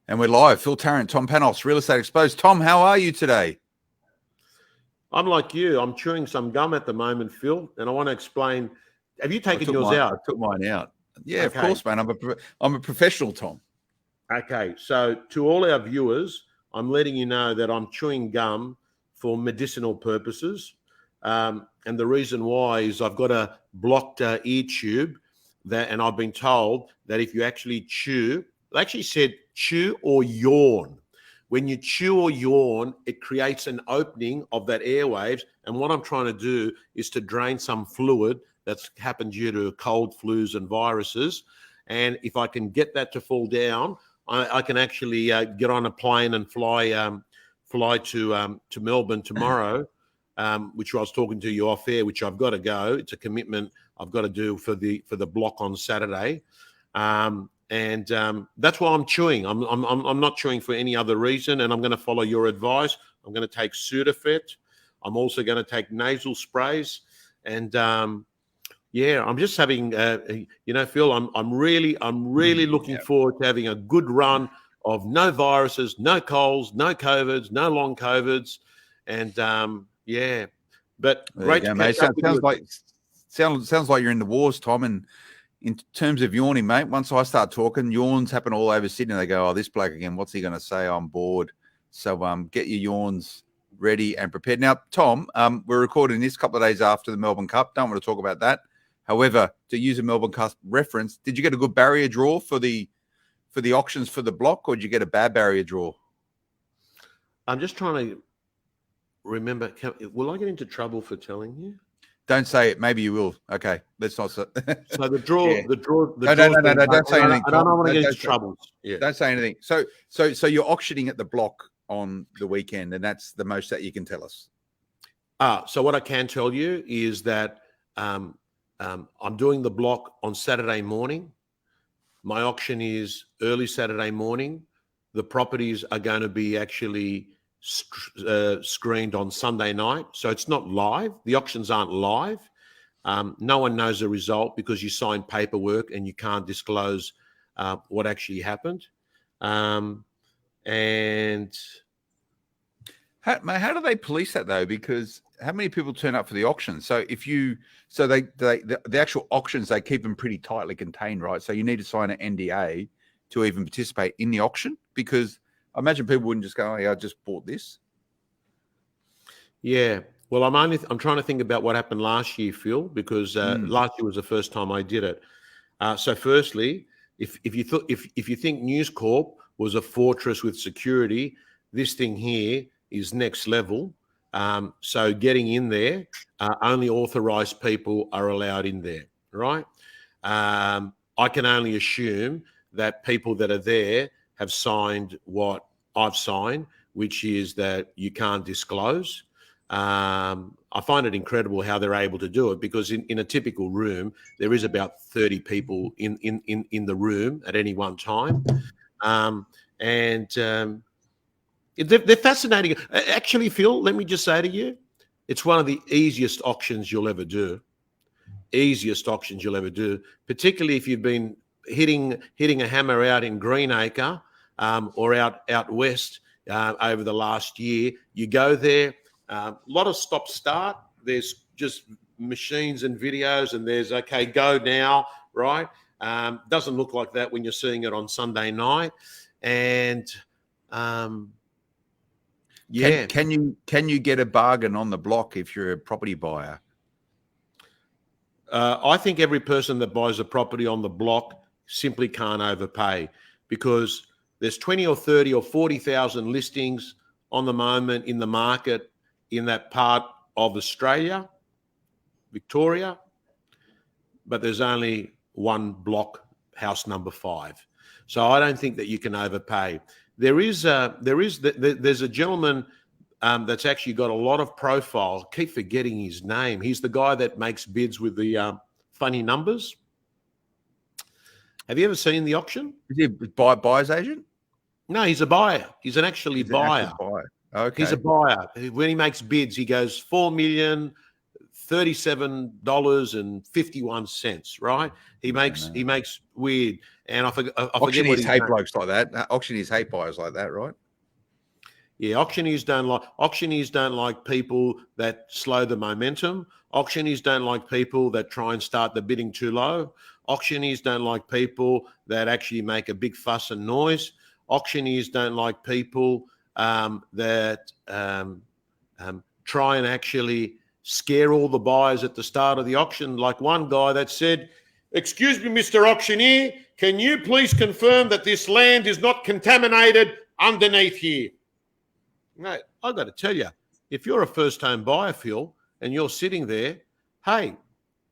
And we're live. Phil Tarrant, Tom Panos, Real Estate Exposed. Tom, how are you today? I'm like you. I'm chewing some gum at the moment, Phil, and I want to explain. Have you taken yours out? I took mine out. Yeah, Okay. Of course, man. I'm a professional, Tom. Okay, so to all our viewers, I'm letting you know that I'm chewing gum for medicinal purposes. And the reason why is I've got a blocked ear tube and I've been told that if you actually chew, they actually said chew or yawn. When you chew or yawn, it creates an opening of that airwaves. And what I'm trying to do is to drain some fluid that's happened due to cold, flus, and viruses. And if I can get that to fall down, I can actually get on a plane and fly to Melbourne tomorrow, which I was talking to you off air, which I've got to go. It's a commitment I've got to do for the block on Saturday. And that's why I'm chewing. I'm not chewing for any other reason, and I'm going to follow your advice. I'm going to take Sudafed. I'm also going to take nasal sprays, and I'm just having, Phil. I'm really looking forward to having a good run of no viruses, no colds, no COVIDs, no long COVIDs, and But great to catch up with you. Sounds like you're in the wars, Tom, and in terms of yawning, mate, once I start talking, yawns happen all over Sydney. They go, oh, this bloke again, what's he going to say? I'm bored. So get your yawns ready and prepared. Now, Tom, we're recording this a couple of days after the Melbourne Cup. Don't want to talk about that. However, to use a Melbourne Cup reference, did you get a good barrier draw for the auctions for the block, or did you get a bad barrier draw? I'm just trying to remember. Will I get into trouble for telling you? Don't say it. Maybe you will. Okay, let's not. So the draw. Yeah. The draw. No, don't say anything. I don't want to get into trouble. Yeah. Don't say anything. So you're auctioning at the block on the weekend, and that's the most that you can tell us. So what I can tell you is that I'm doing the block on Saturday morning. My auction is early Saturday morning. The properties are going to be actually screened on Sunday night. So it's not live. The auctions aren't live. No one knows the result because you sign paperwork and you can't disclose what actually happened. And how do they police that though? Because how many people turn up for the auction? So the actual auctions, they keep them pretty tightly contained, right? So you need to sign an NDA to even participate in the auction, because I imagine people wouldn't just go, oh, yeah, I just bought this. Yeah. Well, I'm trying to think about what happened last year, Phil, because last year was the first time I did it. So firstly, if you think News Corp was a fortress with security, this thing here is next level. So getting in there, only authorized people are allowed in there, right? I can only assume that people that are there have signed what I've signed, which is that you can't disclose. I find it incredible how they're able to do it, because in a typical room, there is about 30 people in the room at any one time. They're fascinating. Actually, Phil, let me just say to you, it's one of the easiest auctions you'll ever do. Easiest auctions you'll ever do, particularly if you've been hitting a hammer out in Greenacre or out west over the last year. You go there, a lot of stop-start. There's just machines and videos, and there's, okay, go now, right? Doesn't look like that when you're seeing it on Sunday night. And Can you get a bargain on the block if you're a property buyer? I think every person that buys a property on the block simply can't overpay, because there's 20 or 30 or 40,000 listings on the moment in the market in that part of Australia, Victoria, but there's only one block, house number 5. So I don't think that you can overpay. There's a gentleman that's actually got a lot of profile. I keep forgetting his name. He's the guy that makes bids with the funny numbers. Have you ever seen the auction? Is he a buyer's agent? No, he's a buyer. He's an actual buyer. Okay. He's a buyer. When he makes bids, he goes 4 million, $37.51, right? He makes weird, and I forget what Auctioneers he's hate done. blokes like that. Auctioneers hate buyers like that, right? Yeah, auctioneers don't like people that slow the momentum. Auctioneers don't like people that try and start the bidding too low. Auctioneers don't like people that actually make a big fuss and noise. Auctioneers don't like people that try and actually scare all the buyers at the start of the auction. Like one guy that said, "Excuse me, Mr. Auctioneer, can you please confirm that this land is not contaminated underneath here?" Mate, I've got to tell you, if you're a first-home buyer, Phil, and you're sitting there, hey,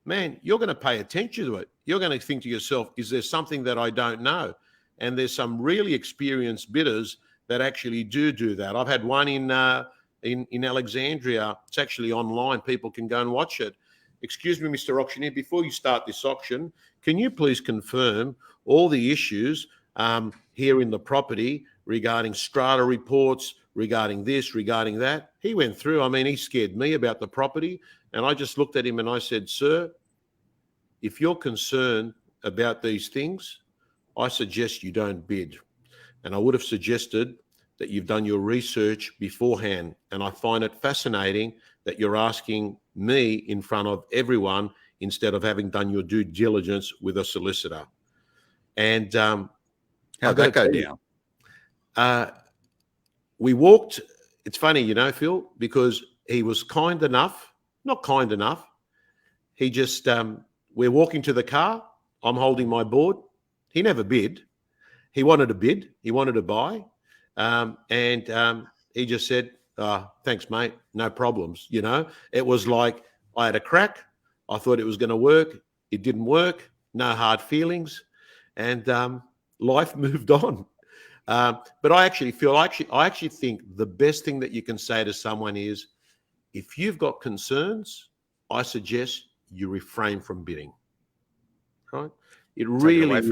man, you're going to pay attention to it. You're going to think to yourself, is there something that I don't know? And there's some really experienced bidders that actually do that. I've had one in Alexandria. It's actually online. People can go and watch it. "Excuse me, Mr. Auctioneer, before you start this auction, can you please confirm all the issues here in the property regarding strata reports, regarding this, regarding that?" He went through. I mean, he scared me about the property. And I just looked at him and I said, "Sir, if you're concerned about these things, I suggest you don't bid." And I would have suggested that you've done your research beforehand. And I find it fascinating that you're asking me in front of everyone instead of having done your due diligence with a solicitor. And how'd that go down? We walked. It's funny, Phil, because he was not kind enough. He just, we're walking to the car. I'm holding my board. He never bid. He wanted to bid. He wanted to buy. And he just said, "Thanks, mate. No problems." It was like I had a crack. I thought it was going to work. It didn't work. No hard feelings. And life moved on. But I actually think the best thing that you can say to someone is, if you've got concerns, I suggest you refrain from bidding. Right? It really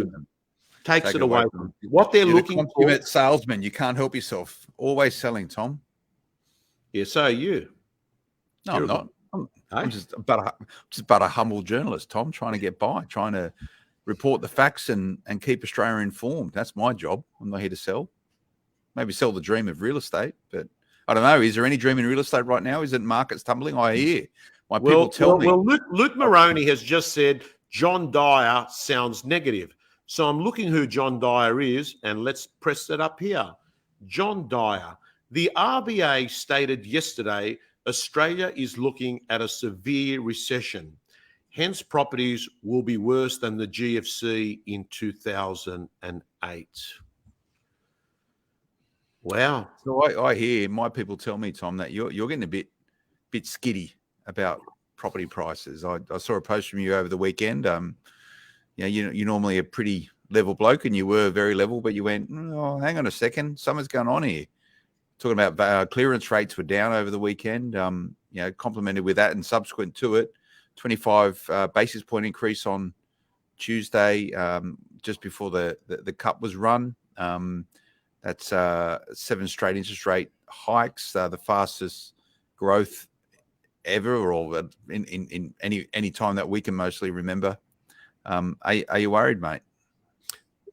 takes it away from them. What they're looking for. You're a salesman. You can't help yourself. Always selling, Tom. Yeah, so are you. No, I'm not. I'm just about a humble journalist, Tom, trying to get by, trying to report the facts and keep Australia informed. That's my job. I'm not here to sell. Maybe sell the dream of real estate, but I don't know. Is there any dream in real estate right now? Is it markets tumbling? I hear my people tell me. Well, Luke Moroney has just said John Dyer sounds negative. So I'm looking who John Dyer is, and let's press that up here. John Dyer. The RBA stated yesterday Australia is looking at a severe recession. Hence, properties will be worse than the GFC in 2008. Wow. So I hear my people tell me, Tom, that you're getting a bit skitty about property prices. I saw a post from you over the weekend. You're normally a pretty level bloke, and you were very level, but you went, "Oh, hang on a second, something's going on here." Talking about clearance rates were down over the weekend. Complemented with that and subsequent to it, 25 basis point increase on Tuesday, just before the cut was run. That's 7 straight interest rate hikes, the fastest growth ever, or in any time that we can mostly remember. Are you worried, mate?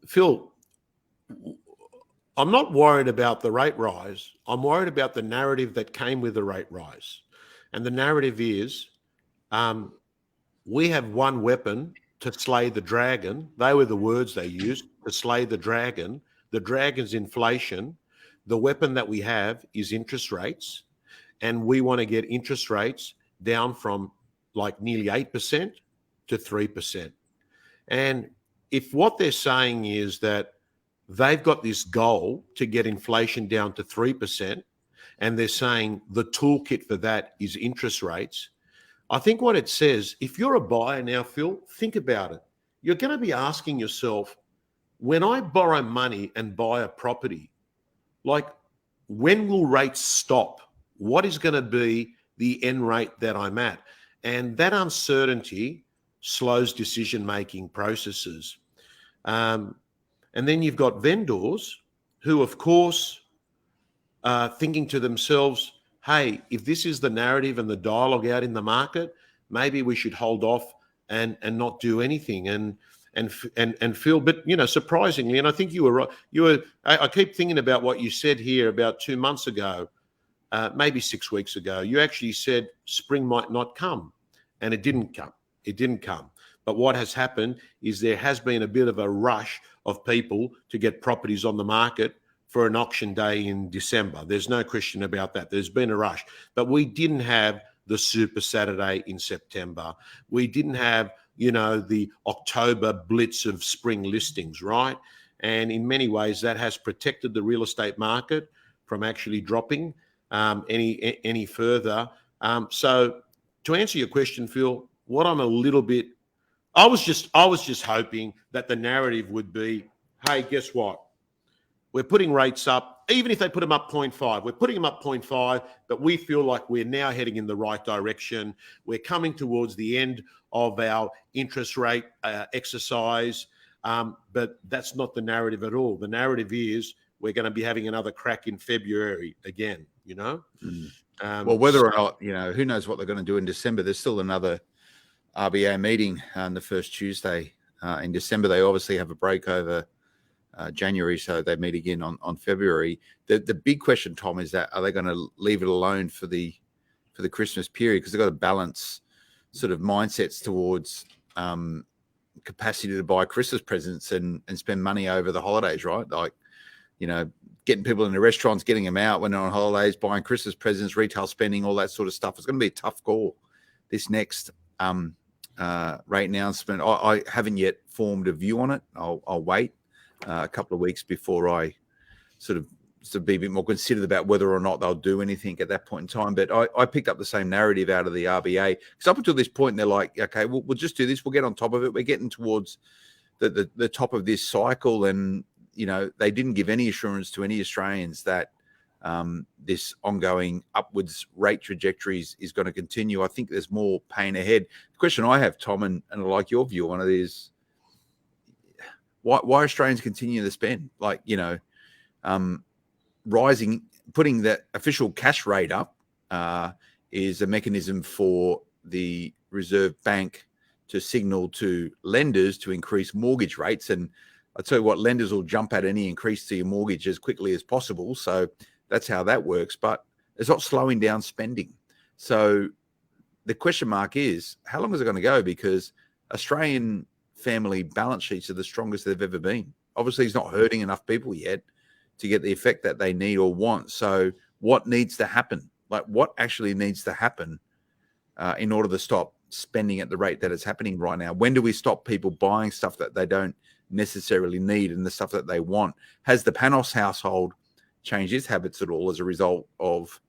Phil, I'm not worried about the rate rise. I'm worried about the narrative that came with the rate rise. And the narrative is we have one weapon to slay the dragon. They were the words they used, to slay the dragon. The dragon's inflation. The weapon that we have is interest rates. And we want to get interest rates down from like nearly 8% to 3%. And if what they're saying is that they've got this goal to get inflation down to 3%, and they're saying the toolkit for that is interest rates, I think what it says, if you're a buyer now, Phil, think about it. You're going to be asking yourself, when I borrow money and buy a property, like, when will rates stop? What is going to be the end rate that I'm at? And that uncertainty slows decision-making processes. And then you've got vendors who, of course, are thinking to themselves, hey, if this is the narrative and the dialogue out in the market, maybe we should hold off and not do anything and feel, but surprisingly, and I think you were right. I keep thinking about what you said here about 2 months ago, maybe 6 weeks ago. You actually said spring might not come, and it didn't come. It didn't come. But what has happened is there has been a bit of a rush of people to get properties on the market for an auction day in December. There's no question about that. There's been a rush. But we didn't have the Super Saturday in September. We didn't have, the October blitz of spring listings, right? And in many ways, that has protected the real estate market from actually dropping any further. So to answer your question, Phil, what I'm a little bit, I was just hoping that the narrative would be, hey, guess what? We're putting rates up, even if they put them up 0.5. We're putting them up 0.5, but we feel like we're now heading in the right direction. We're coming towards the end of our interest rate exercise, but that's not the narrative at all. The narrative is we're going to be having another crack in February again, Well, whether or not, who knows what they're going to do in December. There's still another RBA meeting on the first Tuesday in December. They obviously have a break over January, so they meet again on February. The big question, Tom, is that are they going to leave it alone for the Christmas period, because they've got to balance sort of mindsets towards capacity to buy Christmas presents and spend money over the holidays, right? Like, getting people in the restaurants, getting them out when they're on holidays, buying Christmas presents, retail spending, all that sort of stuff. It's going to be a tough call. This next rate announcement, I haven't yet formed a view on it. I'll wait a couple of weeks before I sort of be a bit more considered about whether or not they'll do anything at that point in time. But I picked up the same narrative out of the RBA, because up until this point, they're like, okay, we'll just do this. We'll get on top of it. We're getting towards the top of this cycle. And, they didn't give any assurance to any Australians that this ongoing upwards rate trajectories is going to continue. I think there's more pain ahead. The question I have, Tom, and I like your view on it, is why Australians continue to spend? Like, rising, putting the official cash rate up is a mechanism for the Reserve Bank to signal to lenders to increase mortgage rates. And I tell you what, lenders will jump at any increase to your mortgage as quickly as possible. So that's how that works. But it's not slowing down spending. So the question mark is, how long is it going to go? Because Australian family balance sheets are the strongest they've ever been. Obviously, it's not hurting enough people yet to get the effect that they need or want. So what needs to happen? Like, what actually needs to happen in order to stop spending at the rate that it's happening right now? When do we stop people buying stuff that they don't necessarily need and the stuff that they want? Has the Panos household changed its habits at all as a result of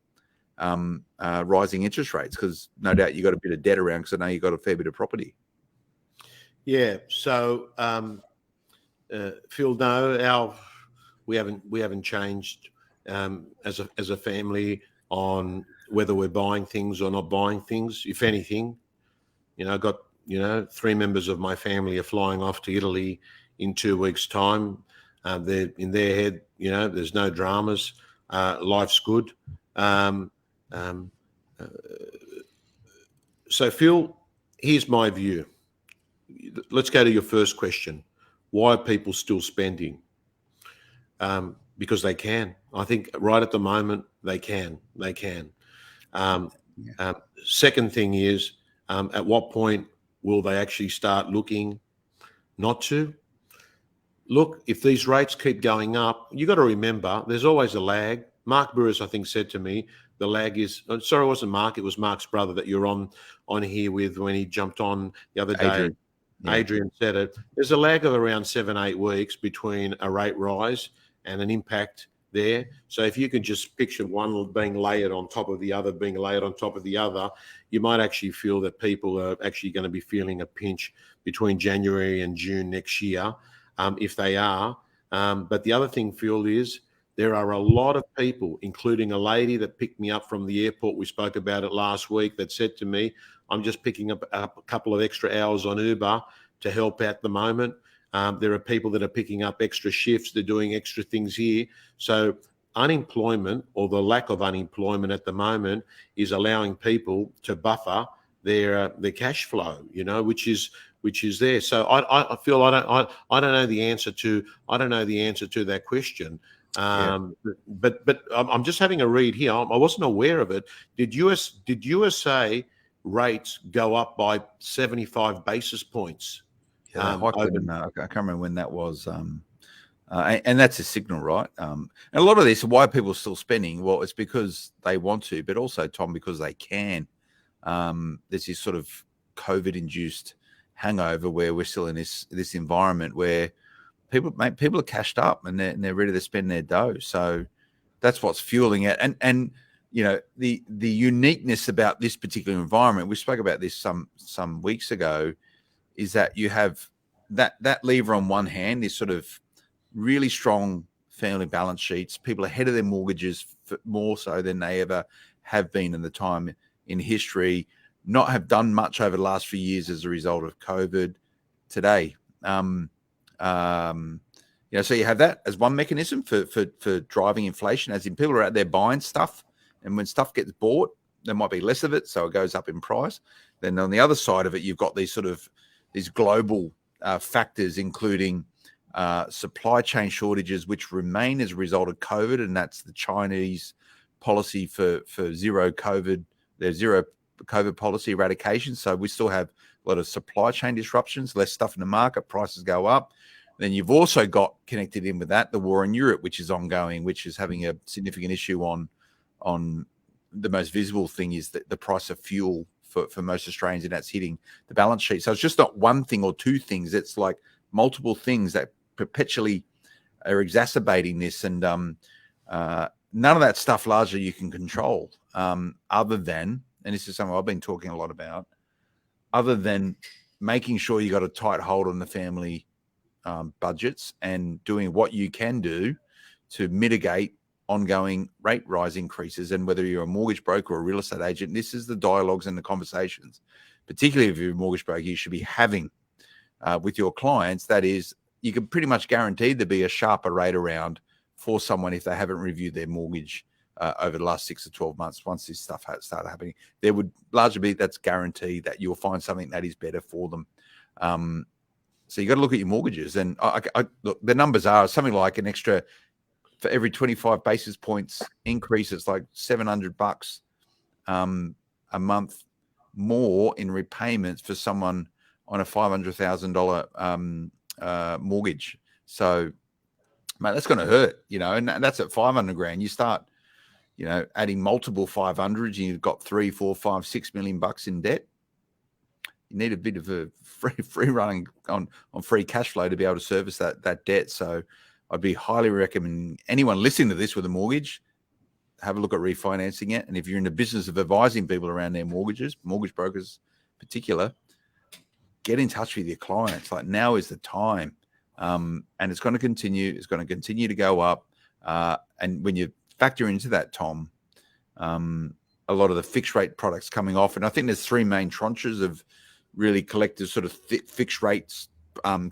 rising interest rates? Because no doubt you got a bit of debt around, because I know you got a fair bit of property. Yeah. So, Phil, no, we haven't changed as a family on whether we're buying things or not buying things. If anything, I got 3 members of my family are flying off to Italy in 2 weeks' time. They're in their head, there's no dramas. Life's good. So, Phil, here's my view. Let's go to your first question. Why are people still spending? Because they can. I think right at the moment, they can. Second thing is, at what point will they actually start looking not to? Look, if these rates keep going up, you got to remember there's always a lag. Mark Burris, I think, said to me, the lag is, sorry, it wasn't Mark, it was Mark's brother that you're on here with when he jumped on the other day. Adrian said it. There's a lag of around 7-8 weeks between a rate rise and an impact there. So if you can just picture one being layered on top of the other, you might actually feel that people are actually going to be feeling a pinch between January and June next year, if they are. But the other thing, Phil, is there are a lot of people, including a lady that picked me up from the airport. We spoke about it last week, that said to me, I'm just picking up a couple of extra hours on Uber to help at the moment. There are people that are picking up extra shifts. They're doing extra things here. So unemployment, or the lack of unemployment at the moment, is allowing people to buffer their cash flow, which is there. So I feel I don't know the answer to that question. But I'm just having a read here. I wasn't aware of it. Did USA rates go up by 75 basis points? Yeah, I can't remember when that was. And that's a signal, right? And a lot of this, why are people still spending? Well, it's because they want to, but also, Tom, because they can. There's this sort of COVID-induced hangover where we're still in this environment where people are cashed up and they're ready to spend their dough. So that's what's fueling it. And the uniqueness about this particular environment, we spoke about this some weeks ago, is that you have that lever on one hand, this sort of really strong family balance sheets, people ahead of their mortgages more so than they ever have been in the time in history, not have done much over the last few years as a result of COVID today. So you have that as one mechanism for driving inflation, as in people are out there buying stuff, and when stuff gets bought, there might be less of it, so it goes up in price. Then on the other side of it, you've got these global factors, including supply chain shortages, which remain as a result of COVID, and that's the Chinese policy for zero COVID, their zero COVID policy eradication. So we still have a lot of supply chain disruptions, less stuff in the market, prices go up. Then you've also got connected in with that the war in Europe, which is ongoing, which is having a significant issue on the most visible thing is that the price of fuel for most Australians, and that's hitting the balance sheet. So it's just not one thing or two things. It's like multiple things that perpetually are exacerbating this. And none of that stuff largely you can control other than, and this is something I've been talking a lot about, other than making sure you got a tight hold on the family budgets and doing what you can do to mitigate ongoing rate rise increases. And whether you're a mortgage broker or a real estate agent, this is the dialogues and the conversations, particularly if you're a mortgage broker, you should be having with your clients. That is, you can pretty much guarantee there'll be a sharper rate around for someone if they haven't reviewed their mortgage over the last 6 to 12 months. Once this stuff started happening, there would largely be, that's guaranteed that you'll find something that is better for them. So you got to look at your mortgages, and look, the numbers are something like an extra, for every 25 basis points increase, it's like $700 a month more in repayments for someone on a $500,000 mortgage. So, mate, that's going to hurt, and that's at 500 grand. You start, adding multiple 500s, and you've got 3, 4, 5, 6 million bucks in debt. You need a bit of a free running on free cash flow to be able to service that debt. So I'd be highly recommending anyone listening to this with a mortgage, have a look at refinancing it. And if you're in the business of advising people around their mortgages, mortgage brokers in particular, get in touch with your clients. Like, now is the time. And it's going to continue. It's going to continue to go up. And when you factor into that, Tom, a lot of the fixed rate products coming off, and I think there's 3 main tranches of really collective sort of fixed rates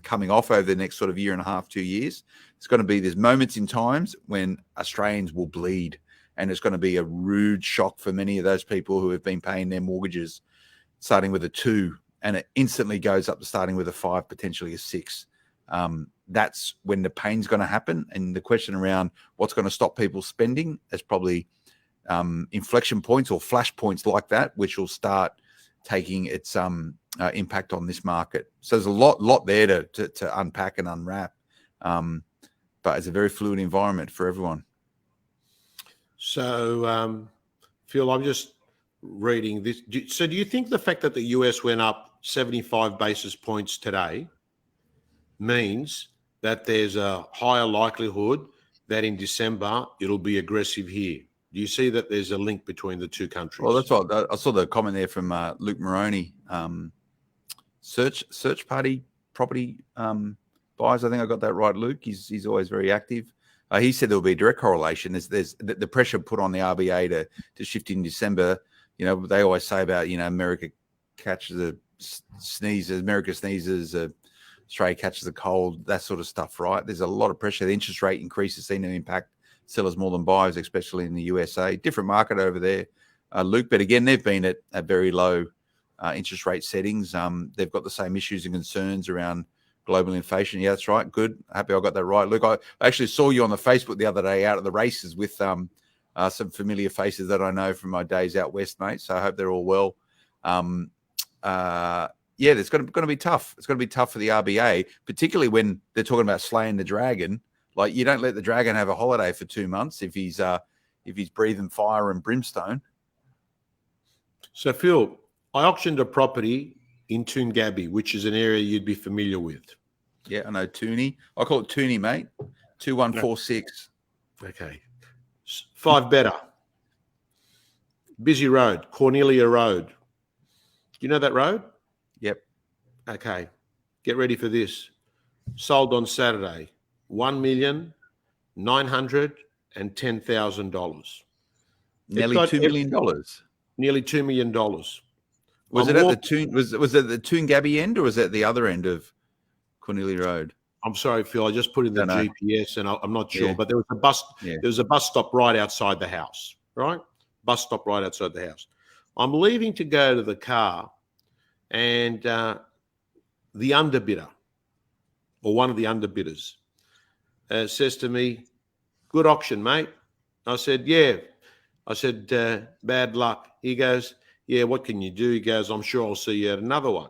coming off over the next sort of year and a half, 2 years. It's going to be, there's moments in times when Australians will bleed, and it's going to be a rude shock for many of those people who have been paying their mortgages starting with a 2, and it instantly goes up to starting with a 5, potentially a 6. That's when the pain's going to happen. And the question around what's going to stop people spending is probably inflection points or flash points like that, which will start taking its impact on this market. So there's a lot there to unpack and unwrap. But it's a very fluid environment for everyone. So, Phil, I'm just reading this. So do you think the fact that the US went up 75 basis points today means that there's a higher likelihood that in December it'll be aggressive here? Do you see that there's a link between the two countries? Well, that's what I saw the comment there from Luke Moroney. Search party property buyers. I think I got that right, Luke. He's always very active. He said there will be a direct correlation. There's the pressure put on the RBA to shift in December. They always say about, America catches a sneeze, America sneezes, Australia catches a cold, that sort of stuff, right? There's a lot of pressure. The interest rate increases seem to impact sellers more than buyers, especially in the USA. Different market over there, Luke. But again, they've been at very low interest rate settings. They've got the same issues and concerns around global inflation. Yeah, that's right. Good. Happy I got that right. Look, I actually saw you on the Facebook the other day out at the races with some familiar faces that I know from my days out west, mate. So I hope they're all well. Yeah, it's going to be tough. It's going to be tough for the RBA, particularly when they're talking about slaying the dragon. Like, you don't let the dragon have a holiday for 2 months if he's breathing fire and brimstone. So, Phil, I auctioned a property in Toongabbie, which is an area you'd be familiar with. Yeah, I know Toonie. I call it Toonie, mate. 2146. Okay. 5 better. Busy road, Cornelia Road. Do you know that road? Yep. Okay. Get ready for this. Sold on Saturday. $1,910,000. Nearly $2 million. Nearly $2 million. Was it at the Toongabbie end, or was it at the other end of Cornelia Road? I'm sorry, Phil. I just put in the GPS, and I'm not sure. Yeah. But there was a bus. Yeah. There was a bus stop right outside the house. Right, bus stop right outside the house. I'm leaving to go to the car, and the underbidder, or one of the underbidders, says to me, "Good auction, mate." I said, "Yeah." I said, "Bad luck." He goes, "Yeah, what can you do?" He goes, "I'm sure I'll see you at another one."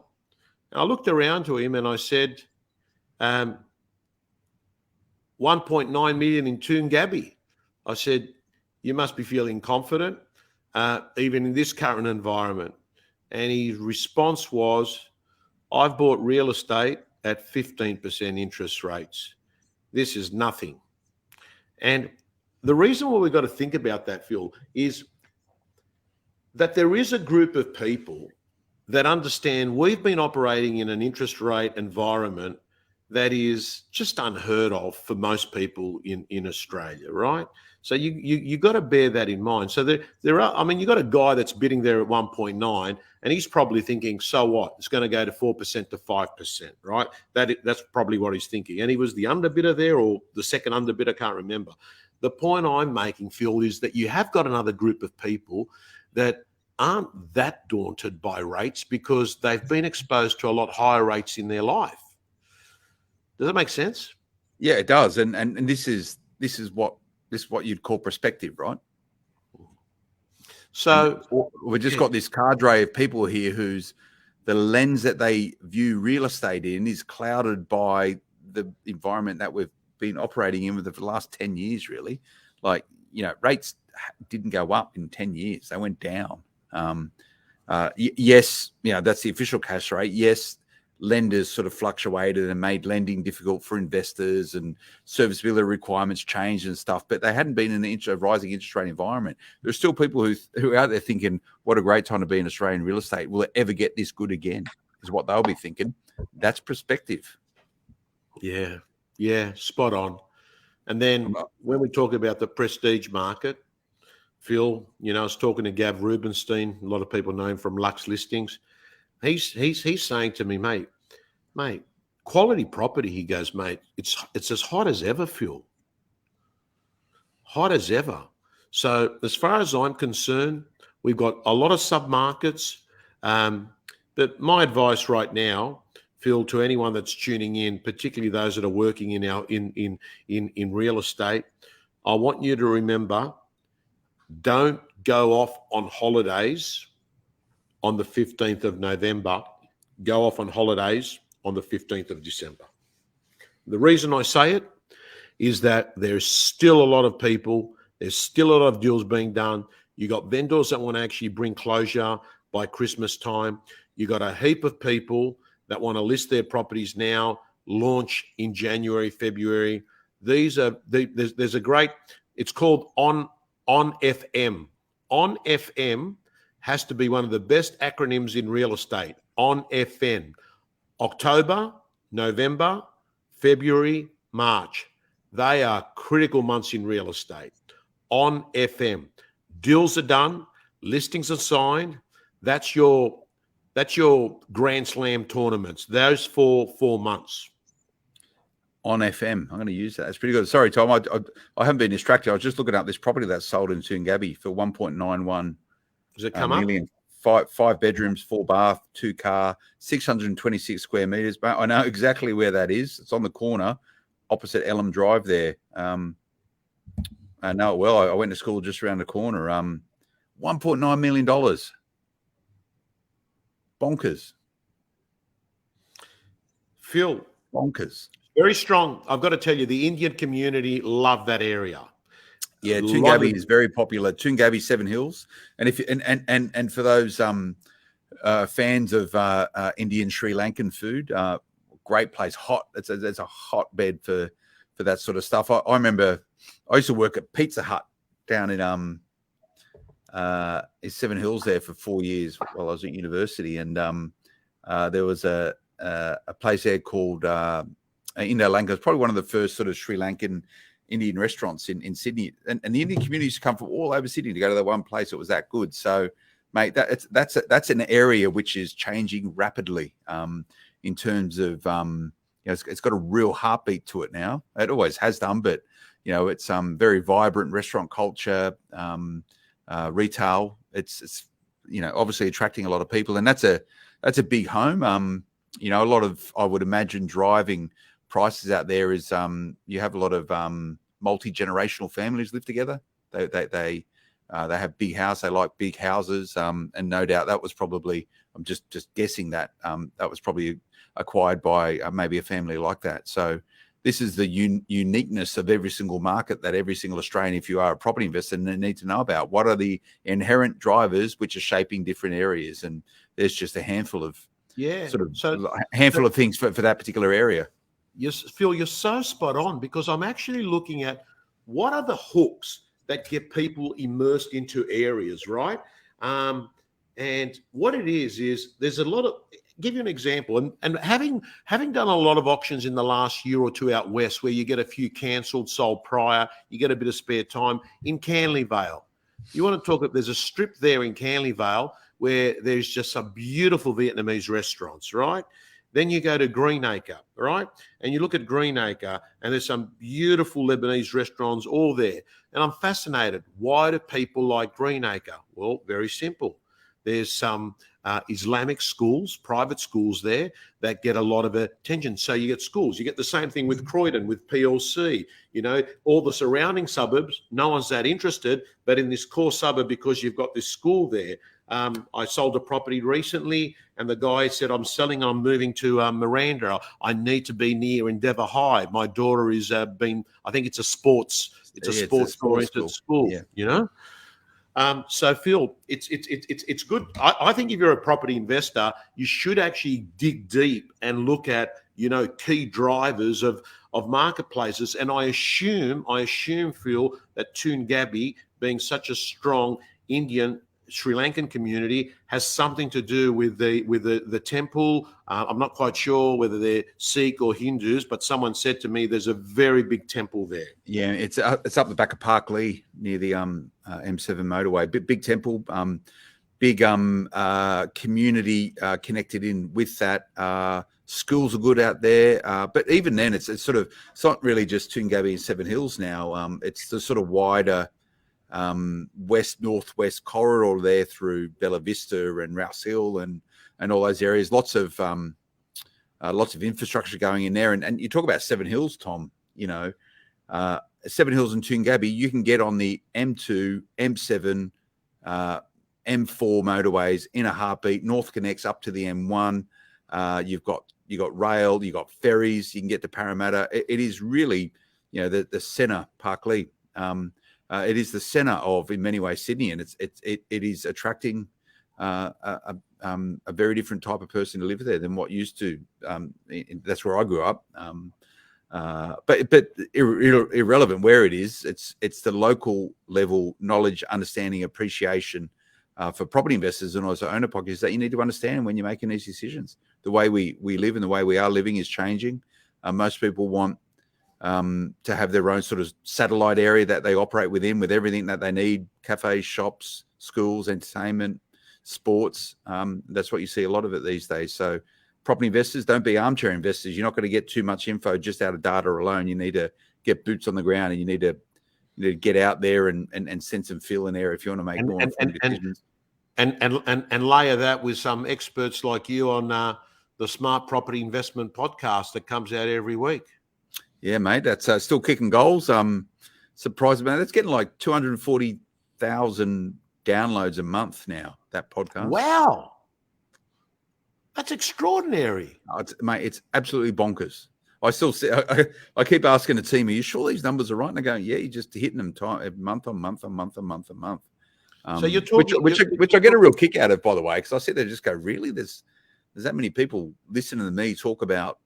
And I looked around to him and I said, 1.9 million in Toongabbie. I said, "You must be feeling confident, even in this current environment." And his response was, "I've bought real estate at 15% interest rates. This is nothing." And the reason why we've got to think about that, Phil, is that there is a group of people that understand we've been operating in an interest rate environment that is just unheard of for most people in Australia, right? So you got to bear that in mind. So there are, I mean, you got a guy that's bidding there at 1.9, and he's probably thinking, so what? It's going to go to 4% to 5%, right? That's probably what he's thinking. And he was the underbidder there, or the second underbidder, I can't remember. The point I'm making, Phil, is that you have got another group of people that aren't that daunted by rates because they've been exposed to a lot higher rates in their life. Does that make sense? Yeah, it does. And this is what you'd call perspective, right? So we've just got this cadre of people here whose the lens that they view real estate in is clouded by the environment that we've been operating in for the last 10 years, really. Like, rates didn't go up in 10 years. They went down. Yes, that's the official cash rate. Yes, lenders sort of fluctuated and made lending difficult for investors, and serviceability requirements changed and stuff, but they hadn't been in a rising interest rate environment. There's still people who are out there thinking, what a great time to be in Australian real estate. Will it ever get this good again? Is what they'll be thinking. That's perspective. Yeah, spot on. And then when we talk about the prestige market, Phil, I was talking to Gav Rubenstein. A lot of people know him from Lux Listings. He's saying to me, mate, quality property. He goes, mate, it's as hot as ever, Phil. Hot as ever. So as far as I'm concerned, we've got a lot of submarkets. But my advice right now, Phil, to anyone that's tuning in, particularly those that are working in real estate, I want you to remember, don't go off on holidays on the 15th of November. Go off on holidays on the 15th of December. The reason I say it is that there's still a lot of people, there's still a lot of deals being done. You got vendors that want to actually bring closure by Christmas time. You got a heap of people that want to list their properties now, launch in January, February. There's a great, it's called On FM. On FM has to be one of the best acronyms in real estate. On FN. October, November, February, March. They are critical months in real estate. On FM. Deals are done. Listings are signed. That's your Grand Slam tournaments. Those 4 months. On FM. I'm going to use that. It's pretty good. Sorry, Tom. I haven't been distracted. I was just looking up this property that's sold in Toongabbie for 1.91 Does it come up? million five bedrooms, 4 bath, 2 car, 626 square meters. But I know exactly where that is. It's on the corner, opposite Elm Drive there. I know it well. I went to school just around the corner. $1.9 million. Bonkers. Phil. Bonkers. Very strong. I've got to tell you, the Indian community love that area. Yeah, Toongabbie is very popular. Toongabbie, Seven Hills, and if and for those fans of Indian Sri Lankan food, great place. Hot. It's a hotbed for that sort of stuff. I remember I used to work at Pizza Hut down in Seven Hills there for 4 years while I was at university, and there was a place there called Indo Lanka. It's probably one of the first sort of Sri Lankan Indian restaurants in Sydney, and the Indian community used to come from all over Sydney to go to that one place. It was that good. So, mate, that's an area which is changing rapidly in terms of it's got a real heartbeat to it now. It always has done, but it's very vibrant restaurant culture, retail. It's obviously attracting a lot of people, and that's a big home. A lot of, I would imagine, driving prices out there is you have a lot of multi-generational families live together. They have big house. They like big houses, and no doubt that was probably, I'm just guessing that was probably acquired by maybe a family like that. So this is the uniqueness of every single market that every single Australian, if you are a property investor, need to know about. What are the inherent drivers which are shaping different areas? And there's just a handful of handful of things for that particular area. Yes, Phil, you're so spot on, because I'm actually looking at what are the hooks that get people immersed into areas, right? And what it is there's a lot of, give you an example, and having done a lot of auctions in the last year or two out west, where you get a few cancelled, sold prior, you get a bit of spare time in Canley Vale. You want to talk, there's a strip there in Canley Vale where there's just some beautiful Vietnamese restaurants, right? Then you go to Greenacre, right? And you look at Greenacre, and there's some beautiful Lebanese restaurants all there. And I'm fascinated. Why do people like Greenacre? Well, very simple. There's some Islamic schools, private schools there that get a lot of attention. So you get schools. You get the same thing with Croydon, with PLC. All the surrounding suburbs, no one's that interested. But in this core suburb, because you've got this school there, I sold a property recently, and the guy said, I'm selling, I'm moving to Miranda. I need to be near Endeavour High. My daughter is I think it's a sports-oriented school. Yeah. So Phil, it's good. I think if you're a property investor, you should actually dig deep and look at key drivers of marketplaces. And I assume, Phil, that Toongabbie, being such a strong Indian Sri Lankan community, has something to do with the temple. I'm not quite sure whether they're Sikh or Hindus, but someone said to me there's a very big temple there. Yeah, it's up the back of Park Lee near the M7 motorway. Big temple, big community connected in with that. Schools are good out there, but even then, it's not really just Toongabbie and Seven Hills now. It's the sort of wider west-northwest corridor there through Bella Vista and Rouse Hill and all those areas. Lots of infrastructure going in there. And you talk about Seven Hills, Tom. Seven Hills and Toongabbie, you can get on the M2, M7, M4 motorways in a heartbeat. North connects up to the M1. You've got rail, you've got ferries. You can get to Parramatta. It is really, the centre, Park Lee. It is the centre of, in many ways, Sydney, and it is attracting a very different type of person to live there than what used to. That's where I grew up. But irrelevant where it is, it's the local level knowledge, understanding, appreciation for property investors and also owner pockets that you need to understand when you're making these decisions. The way we live and the way we are living is changing. Most people want to have their own sort of satellite area that they operate within, with everything that they need: cafes, shops, schools, entertainment, sports. That's what you see a lot of it these days. So property investors, don't be armchair investors. You're not going to get too much info just out of data alone. You need to get boots on the ground, and you need to get out there and sense and feel in there if you want to make more informed decisions. and layer that with some experts like you on the Smart Property Investment podcast that comes out every week. Yeah, mate, that's still kicking goals. Surprised about that's getting like 240,000 downloads a month now. That podcast. Wow, that's extraordinary, mate. It's absolutely bonkers. I still see. I keep asking the team, "Are you sure these numbers are right?" And they're going, "Yeah, you're just hitting them month on month on month on month on month." So you're talking, which I get a real kick out of, by the way, because I sit there and just go, "Really? There's that many people listening to me talk about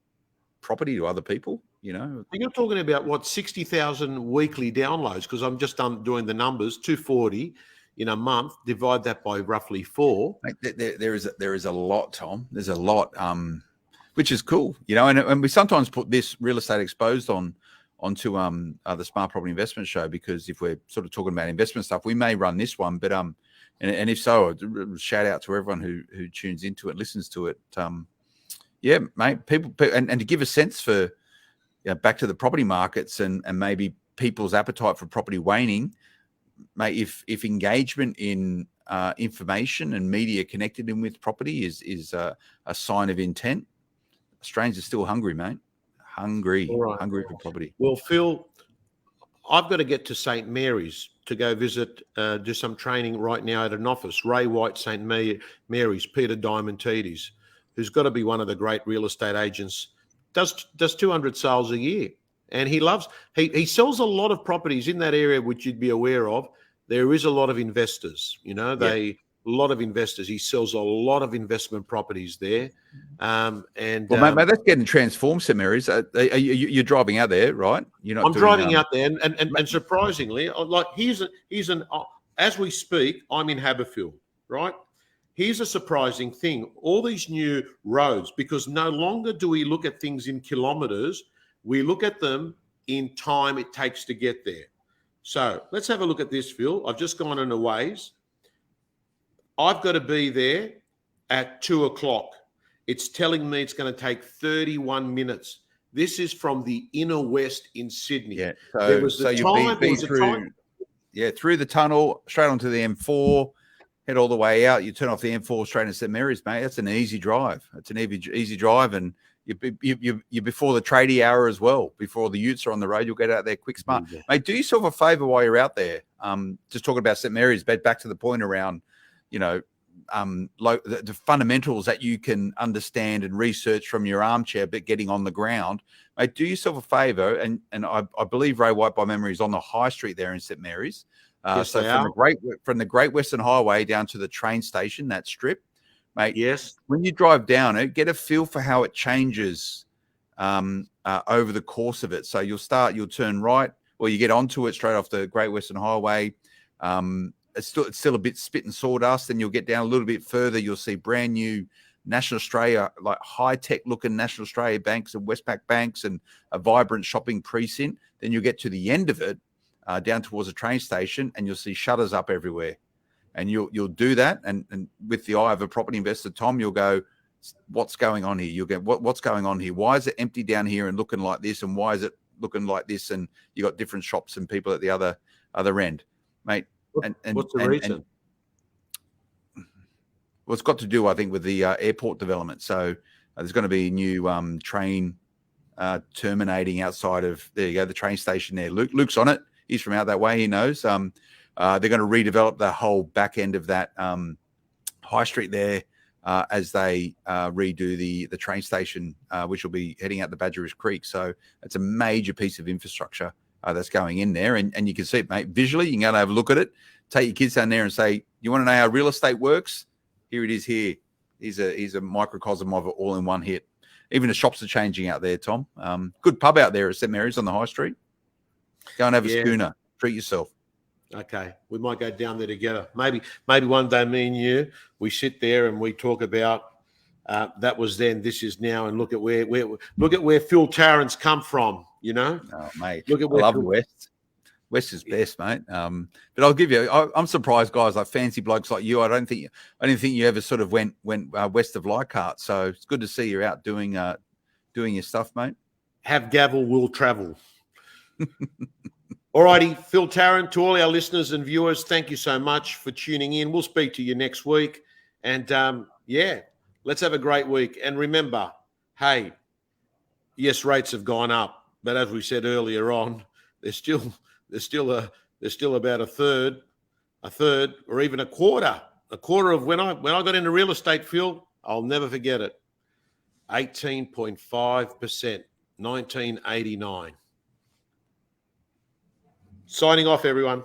property to other people?" You know, you're talking about what 60,000 weekly downloads, because I'm just doing the numbers. 240 in a month. Divide that by roughly 4. Mate, there is a lot, Tom. There's a lot. Which is cool, you know, and we sometimes put this Real Estate Exposed onto the Smart Property Investment Show, because if we're sort of talking about investment stuff, we may run this one, but and if so, shout out to everyone who tunes into it, listens to it. Yeah, mate, people and to give a sense for back to the property markets and maybe people's appetite for property waning, mate. If engagement in information and media connected in with property is a sign of intent, Australians are still hungry, mate. Hungry for property. Well, Phil, I've got to get to St. Mary's to go visit, do some training right now at an office. Ray White, St. Mary's, Peter Diamantidis, who's got to be one of the great real estate agents, does 200 sales a year. And he sells a lot of properties in that area, which you'd be aware of. There is a lot of investors, a lot of investors. He sells a lot of investment properties there. Mate, that's getting transformed, St. Mary's. You're driving out there, right? I'm driving out there, and surprisingly, like as we speak, I'm in Haberfield, right? Here's a surprising thing: all these new roads, because no longer do we look at things in kilometres, we look at them in time it takes to get there. So let's have a look at this, Phil. I've just gone on a Waze. I've got to be there at 2:00. It's telling me it's going to take 31 minutes. This is from the inner west in Sydney. Yeah. So you'll be through the tunnel, straight onto the M4, head all the way out. You turn off the M4 straight into St. Mary's, mate. That's an easy drive. It's an easy drive, and you're before the tradie hour as well. Before the utes are on the road, you'll get out there quick, smart. Yeah. Mate, do yourself a favour while you're out there. Just talking about St. Mary's, but back to the point around, the fundamentals that you can understand and research from your armchair, but getting on the ground, mate, do yourself a favour. And I believe Ray White by memory is on the high street there in St. Mary's. Yes, so from the Great Western Highway down to the train station, that strip, mate. Yes. When you drive down it, get a feel for how it changes over the course of it. So you'll turn right, or you get onto it straight off the Great Western Highway. It's still a bit spit and sawdust. Then you'll get down a little bit further. You'll see brand new National Australia, like high-tech looking National Australia banks and Westpac banks and a vibrant shopping precinct. Then you'll get to the end of it, down towards the train station, and you'll see shutters up everywhere. And you'll do that. And with the eye of a property investor, Tom, you'll go, what's going on here? You'll go, what's going on here? Why is it empty down here and looking like this? And why is it looking like this? And you got different shops and people at the other end, mate. And what's the reason? Well, it's got to do, I think, with the airport development. So there's going to be a new train terminating outside of, there you go, the train station there. Luke's on it. He's from out that way. He knows. They're going to redevelop the whole back end of that high street there as they redo the train station, which will be heading out the Badgerys Creek. So it's a major piece of infrastructure that's going in there, and you can see it, mate. Visually, you can go and have a look at it. Take your kids down there and say, "You want to know how real estate works? Here it is. Here, he's a microcosm of it, all in one hit." Even the shops are changing out there, Tom. Good pub out there at St. Mary's on the high street. Go and have a schooner. Treat yourself. Okay, we might go down there together. Maybe one day, me and you, we sit there and we talk about that was then, this is now, and look at where Phil Tarrant's come from. Oh, mate. Look at where I love West. West is best, mate. But I'll give you. I'm surprised, guys like fancy blokes like you. I didn't think you ever sort of went west of Leichhardt. So it's good to see you're out doing your stuff, mate. Have gavel, will travel. All righty, Phil Tarrant, to all our listeners and viewers, thank you so much for tuning in. We'll speak to you next week. And let's have a great week. And remember, hey, yes, rates have gone up, but as we said earlier on, there's still about a third, or even a quarter of when I got into real estate, Phil, I'll never forget it. 18.5%, 1989. Signing off, everyone.